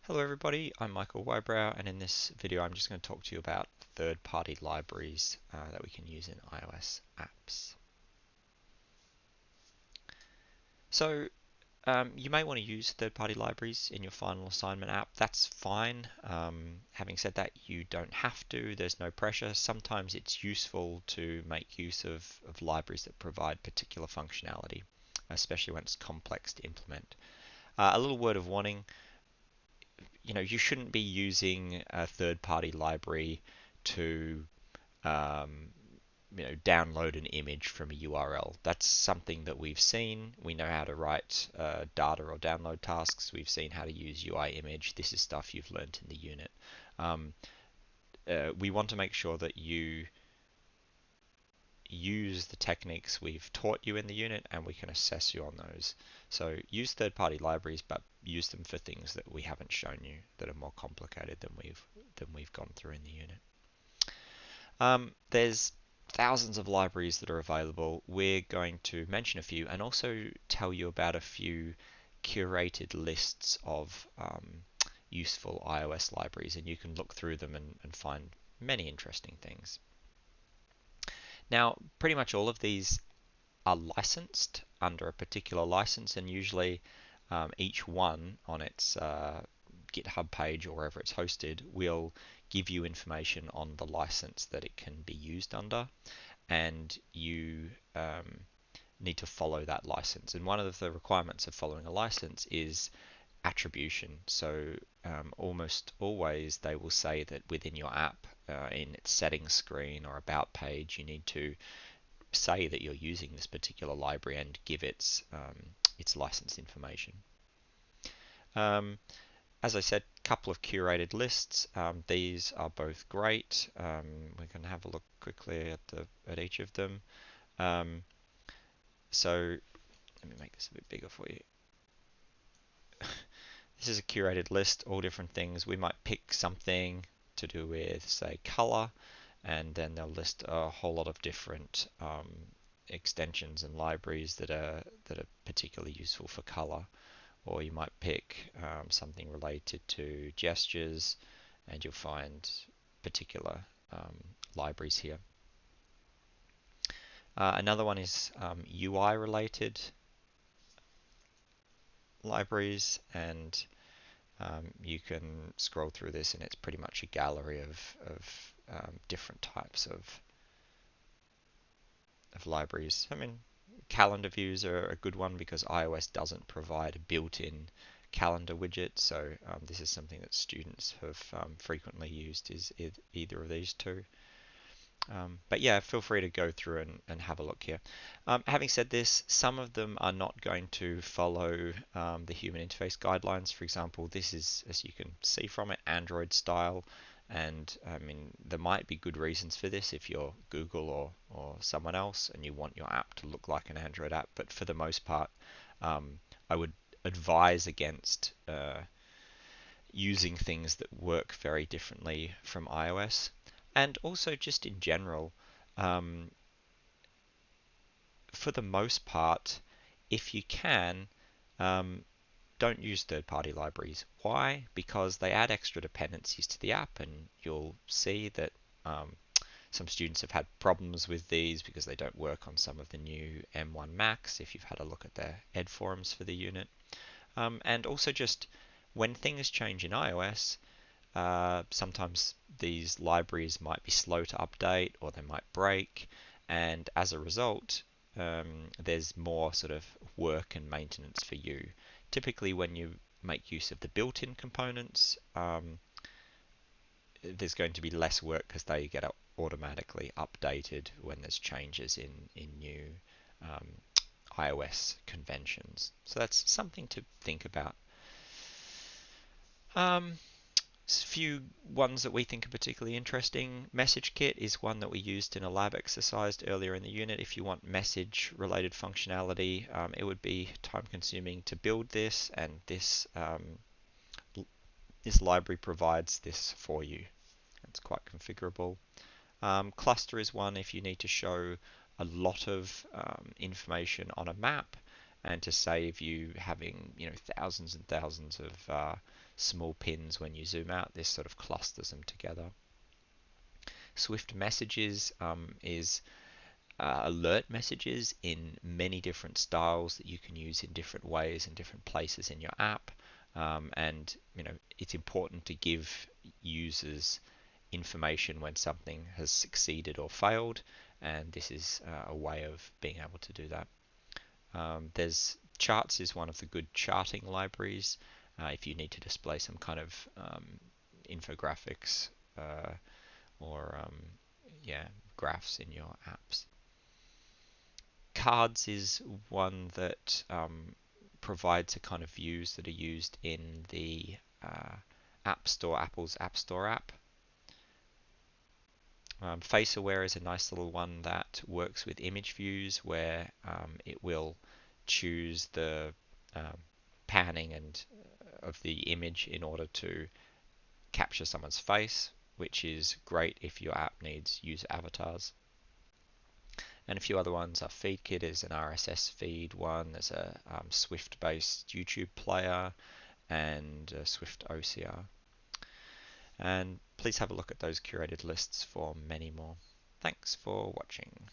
Hello everybody, I'm Michael Wybrow, and in this video I'm just going to talk to you about third-party libraries that we can use in iOS apps. So you may want to use third-party libraries in your final assignment app. That's fine. Having said that, you don't have to. There's no pressure. Sometimes it's useful to make use of libraries that provide particular functionality, especially when it's complex to implement. A little word of warning. You shouldn't be using a third-party library to um, download an image from a URL. That's something that we've seen. We know how to write data or download tasks. We've seen how to use UI image. This is stuff you've learned in the unit. Um, we want to make sure that you use the techniques we've taught you in the unit and we can assess you on those. So use third-party libraries, but use them for things that we haven't shown you that are more complicated than we've gone through in the unit. There's thousands of libraries that are available. We're going to mention a few and also tell you about a few curated lists of useful iOS libraries, and you can look through them and find many interesting things. Now, pretty much all of these are licensed under a particular license, and usually each one on its GitHub page or wherever it's hosted will give you information on the license that it can be used under, and you need to follow that license. And one of the requirements of following a license is attribution. So almost always they will say that within your app, in its settings screen or about page, you need to say that you're using this particular library and give its license information. As I said, a couple of curated lists. These are both great. We can have a look quickly at each of them. So let me make this a bit bigger for you. This is a curated list, all different things. We might pick something to do with, say, color, and then they'll list a whole lot of different extensions and libraries that are particularly useful for color. Or you might pick something related to gestures, and you'll find particular libraries here. Another one is UI related libraries, and you can scroll through this and it's pretty much a gallery of different types of libraries. I mean, calendar views are a good one because iOS doesn't provide a built-in calendar widget, so this is something that students have frequently used, is either of these two. But yeah, feel free to go through and have a look here. Having said this, some of them are not going to follow the human interface guidelines. For example, this is, as you can see from it, Android style. And I mean, there might be good reasons for this if you're Google or someone else and you want your app to look like an Android app. But for the most part, I would advise against using things that work very differently from iOS. And also just in general, for the most part, if you can, don't use third-party libraries. Why? Because they add extra dependencies to the app, and you'll see that some students have had problems with these because they don't work on some of the new M1 Macs, if you've had a look at their ed forums for the unit. And also just when things change in iOS, sometimes these libraries might be slow to update or they might break, and as a result, there's more sort of work and maintenance for you. Typically, when you make use of the built-in components, there's going to be less work because they get automatically updated when there's changes in new iOS conventions. So that's something to think about. Few ones that we think are particularly interesting. MessageKit is one that we used in a lab exercise earlier in the unit. If you want message related functionality, it would be time consuming to build this, and this library provides this for you. It's quite configurable. Cluster is one if you need to show a lot of information on a map, and to save you having, thousands and thousands of small pins when you zoom out. This sort of clusters them together. Swift messages is alert messages in many different styles that you can use in different ways and different places in your app. And it's important to give users information when something has succeeded or failed, and this is a way of being able to do that. There's Charts is one of the good charting libraries if you need to display some kind of infographics or yeah, graphs in your apps. Cards is one that provides a kind of views that are used in the App Store, Apple's App Store app. Face Aware is a nice little one that works with image views where it will choose the um, panning and of the image in order to capture someone's face, which is great if your app needs user avatars. And a few other ones are FeedKit is an RSS feed one. There's a Swift-based YouTube player and Swift OCR. And please have a look at those curated lists for many more. Thanks for watching.